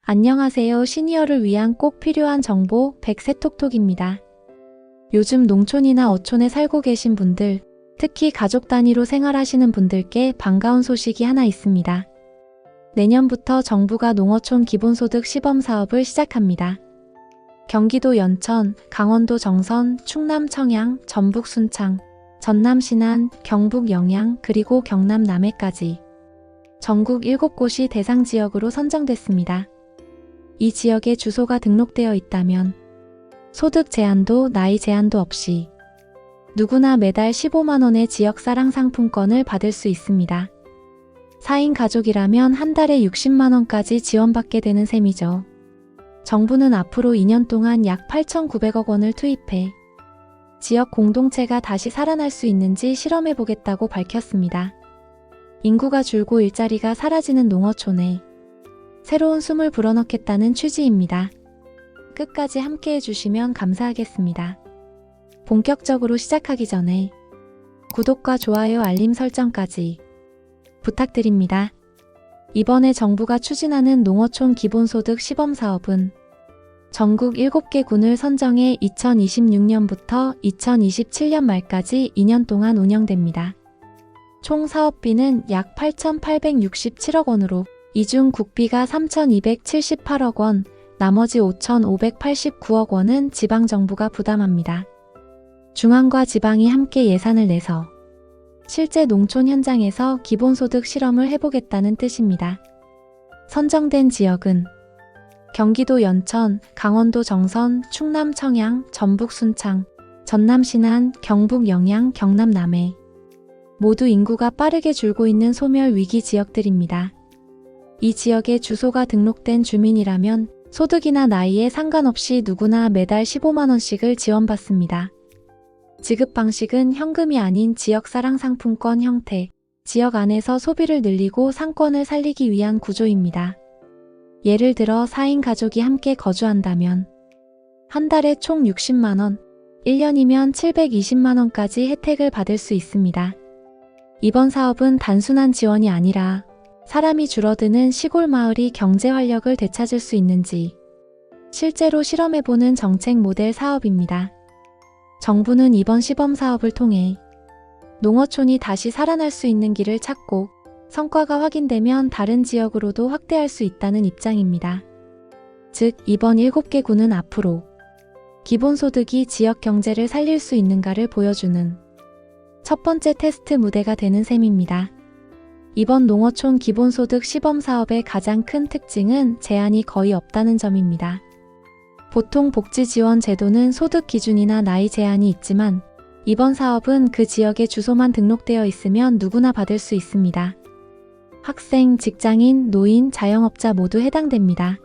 안녕하세요. 시니어를 위한 꼭 필요한 정보 백세톡톡입니다. 요즘 농촌이나 어촌에 살고 계신 분들, 특히 가족 단위로 생활하시는 분들께 반가운 소식이 하나 있습니다. 내년부터 정부가 농어촌 기본소득 시범 사업을 시작합니다. 경기도 연천, 강원도 정선, 충남 청양, 전북 순창, 전남 신안, 경북 영양, 그리고 경남 남해까지 전국 7곳이 대상 지역으로 선정됐습니다. 이 지역에 주소가 등록되어 있다면 소득 제한도 나이 제한도 없이 누구나 매달 15만원의 지역사랑 상품권을 받을 수 있습니다. 4인 가족이라면 한 달에 60만원까지 지원받게 되는 셈이죠. 정부는 앞으로 2년 동안 약 8,900억 원을 투입해 지역 공동체가 다시 살아날 수 있는지 실험해보겠다고 밝혔습니다. 인구가 줄고 일자리가 사라지는 농어촌에 새로운 숨을 불어넣겠다는 취지입니다. 끝까지 함께 해주시면 감사하겠습니다. 본격적으로 시작하기 전에 구독과 좋아요 알림 설정까지 부탁드립니다. 이번에 정부가 추진하는 농어촌 기본소득 시범사업은 전국 7개 군을 선정해 2026년부터 2027년 말까지 2년 동안 운영됩니다. 총 사업비는 약 8,867억 원으로 이 중 국비가 3,278억 원, 나머지 5,589억 원은 지방정부가 부담합니다. 중앙과 지방이 함께 예산을 내서 실제 농촌 현장에서 기본소득 실험을 해보겠다는 뜻입니다. 선정된 지역은 경기도 연천, 강원도 정선, 충남 청양, 전북 순창, 전남 신안, 경북 영양, 경남 남해 모두 인구가 빠르게 줄고 있는 소멸 위기 지역들입니다. 이 지역에 주소가 등록된 주민이라면 소득이나 나이에 상관없이 누구나 매달 15만원씩을 지원받습니다. 지급 방식은 현금이 아닌 지역사랑 상품권 형태, 지역 안에서 소비를 늘리고 상권을 살리기 위한 구조입니다. 예를 들어 4인 가족이 함께 거주한다면 한 달에 총 60만원, 1년이면 720만원까지 혜택을 받을 수 있습니다. 이번 사업은 단순한 지원이 아니라 사람이 줄어드는 시골 마을이 경제 활력을 되찾을 수 있는지 실제로 실험해보는 정책 모델 사업입니다. 정부는 이번 시범 사업을 통해 농어촌이 다시 살아날 수 있는 길을 찾고 성과가 확인되면 다른 지역으로도 확대할 수 있다는 입장입니다. 즉, 이번 7개 군은 앞으로 기본소득이 지역 경제를 살릴 수 있는가를 보여주는 첫 번째 테스트 무대가 되는 셈입니다. 이번 농어촌 기본소득 시범사업의 가장 큰 특징은 제한이 거의 없다는 점입니다. 보통 복지지원 제도는 소득 기준이나 나이 제한이 있지만 이번 사업은 그 지역에 주소만 등록되어 있으면 누구나 받을 수 있습니다. 학생, 직장인, 노인, 자영업자 모두 해당됩니다.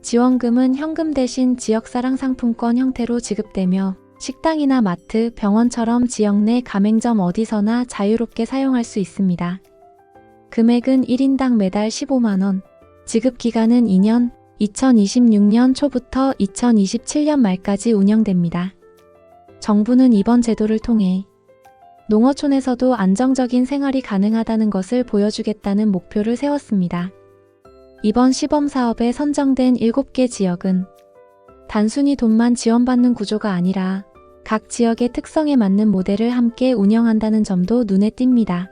지원금은 현금 대신 지역사랑 상품권 형태로 지급되며 식당이나 마트, 병원처럼 지역 내 가맹점 어디서나 자유롭게 사용할 수 있습니다. 금액은 1인당 매달 15만원, 지급 기간은 2년, 2026년 초부터 2027년 말까지 운영됩니다. 정부는 이번 제도를 통해 농어촌에서도 안정적인 생활이 가능하다는 것을 보여주겠다는 목표를 세웠습니다. 이번 시범 사업에 선정된 7개 지역은 단순히 돈만 지원받는 구조가 아니라 각 지역의 특성에 맞는 모델을 함께 운영한다는 점도 눈에 띕니다.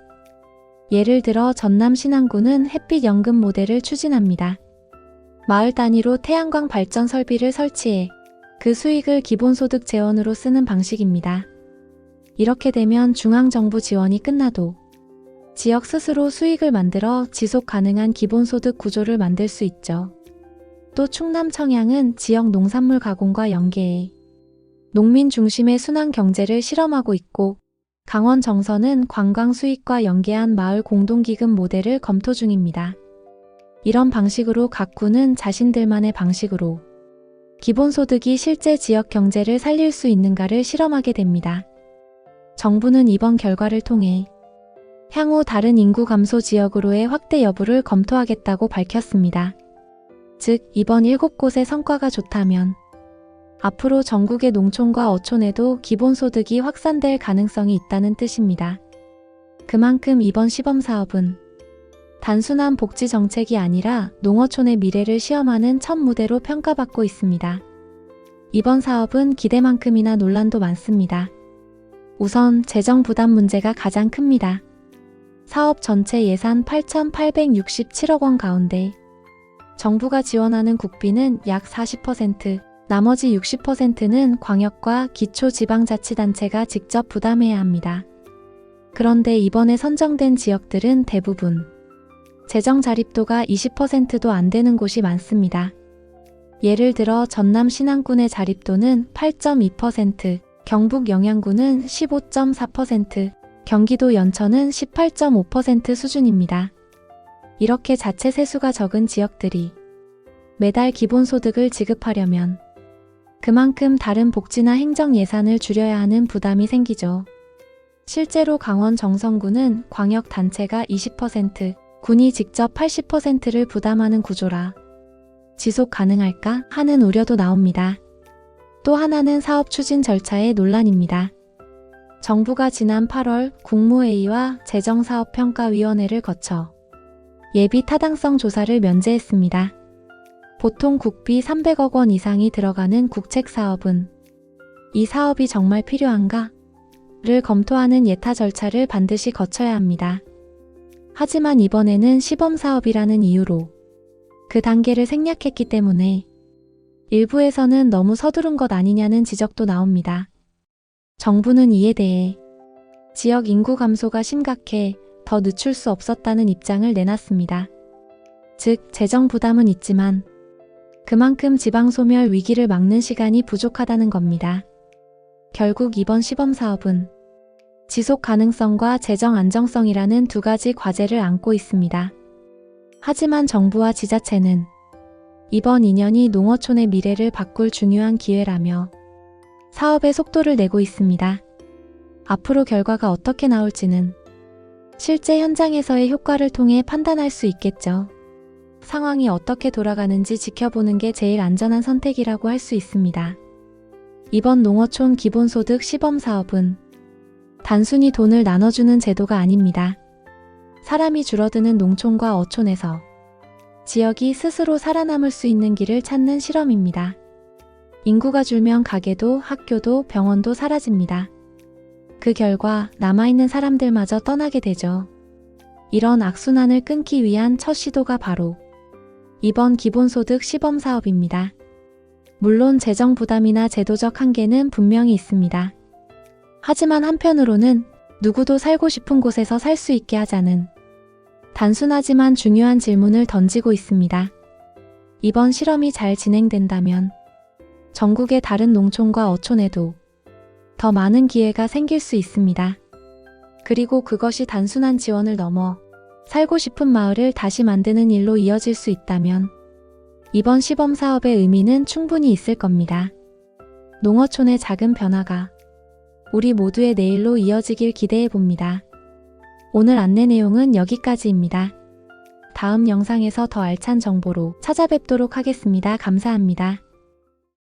예를 들어 전남 신안군은 햇빛 연금 모델을 추진합니다. 마을 단위로 태양광 발전 설비를 설치해 그 수익을 기본소득 재원으로 쓰는 방식입니다. 이렇게 되면 중앙정부 지원이 끝나도 지역 스스로 수익을 만들어 지속 가능한 기본소득 구조를 만들 수 있죠. 또 충남 청양은 지역 농산물 가공과 연계해 농민 중심의 순환 경제를 실험하고 있고 강원 정선은 관광 수익과 연계한 마을 공동기금 모델을 검토 중입니다. 이런 방식으로 각 군은 자신들만의 방식으로 기본소득이 실제 지역 경제를 살릴 수 있는가를 실험하게 됩니다. 정부는 이번 결과를 통해 향후 다른 인구 감소 지역으로의 확대 여부를 검토하겠다고 밝혔습니다. 즉, 이번 7곳의 성과가 좋다면 앞으로 전국의 농촌과 어촌에도 기본소득이 확산될 가능성이 있다는 뜻입니다. 그만큼 이번 시범사업은 단순한 복지 정책이 아니라 농어촌의 미래를 시험하는 첫 무대로 평가받고 있습니다. 이번 사업은 기대만큼이나 논란도 많습니다. 우선 재정 부담 문제가 가장 큽니다. 사업 전체 예산 8,867억 원 가운데 정부가 지원하는 국비는 약 40%, 나머지 60%는 광역과 기초지방자치단체가 직접 부담해야 합니다. 그런데 이번에 선정된 지역들은 대부분 재정 자립도가 20%도 안 되는 곳이 많습니다. 예를 들어 전남 신안군의 자립도는 8.2%, 경북 영양군은 15.4%, 경기도 연천은 18.5% 수준입니다. 이렇게 자체 세수가 적은 지역들이 매달 기본소득을 지급하려면 그만큼 다른 복지나 행정 예산을 줄여야 하는 부담이 생기죠. 실제로 강원 정선군은 광역단체가 20%, 군이 직접 80%를 부담하는 구조라 지속 가능할까 하는 우려도 나옵니다. 또 하나는 사업 추진 절차의 논란입니다. 정부가 지난 8월 국무회의와 재정사업평가위원회를 거쳐 예비 타당성 조사를 면제했습니다. 보통 국비 300억 원 이상이 들어가는 국책사업은 이 사업이 정말 필요한가? 를 검토하는 예타 절차를 반드시 거쳐야 합니다. 하지만 이번에는 시범사업이라는 이유로 그 단계를 생략했기 때문에 일부에서는 너무 서두른 것 아니냐는 지적도 나옵니다. 정부는 이에 대해 지역 인구 감소가 심각해 더 늦출 수 없었다는 입장을 내놨습니다. 즉, 재정 부담은 있지만 그만큼 지방 소멸 위기를 막는 시간이 부족하다는 겁니다. 결국 이번 시범사업은 지속 가능성과 재정 안정성이라는 두 가지 과제를 안고 있습니다. 하지만 정부와 지자체는 이번 2년이 농어촌의 미래를 바꿀 중요한 기회라며 사업의 속도를 내고 있습니다. 앞으로 결과가 어떻게 나올지는 실제 현장에서의 효과를 통해 판단할 수 있겠죠. 상황이 어떻게 돌아가는지 지켜보는 게 제일 안전한 선택이라고 할 수 있습니다. 이번 농어촌 기본소득 시범사업은 단순히 돈을 나눠주는 제도가 아닙니다. 사람이 줄어드는 농촌과 어촌에서 지역이 스스로 살아남을 수 있는 길을 찾는 실험입니다. 인구가 줄면 가게도 학교도 병원도 사라집니다. 그 결과 남아있는 사람들마저 떠나게 되죠. 이런 악순환을 끊기 위한 첫 시도가 바로 이번 기본소득 시범사업입니다. 물론 재정 부담이나 제도적 한계는 분명히 있습니다. 하지만 한편으로는 누구도 살고 싶은 곳에서 살 수 있게 하자는 단순하지만 중요한 질문을 던지고 있습니다. 이번 실험이 잘 진행된다면 전국의 다른 농촌과 어촌에도 더 많은 기회가 생길 수 있습니다. 그리고 그것이 단순한 지원을 넘어 살고 싶은 마을을 다시 만드는 일로 이어질 수 있다면 이번 시범 사업의 의미는 충분히 있을 겁니다. 농어촌의 작은 변화가 우리 모두의 내일로 이어지길 기대해 봅니다. 오늘 안내 내용은 여기까지입니다. 다음 영상에서 더 알찬 정보로 찾아뵙도록 하겠습니다. 감사합니다.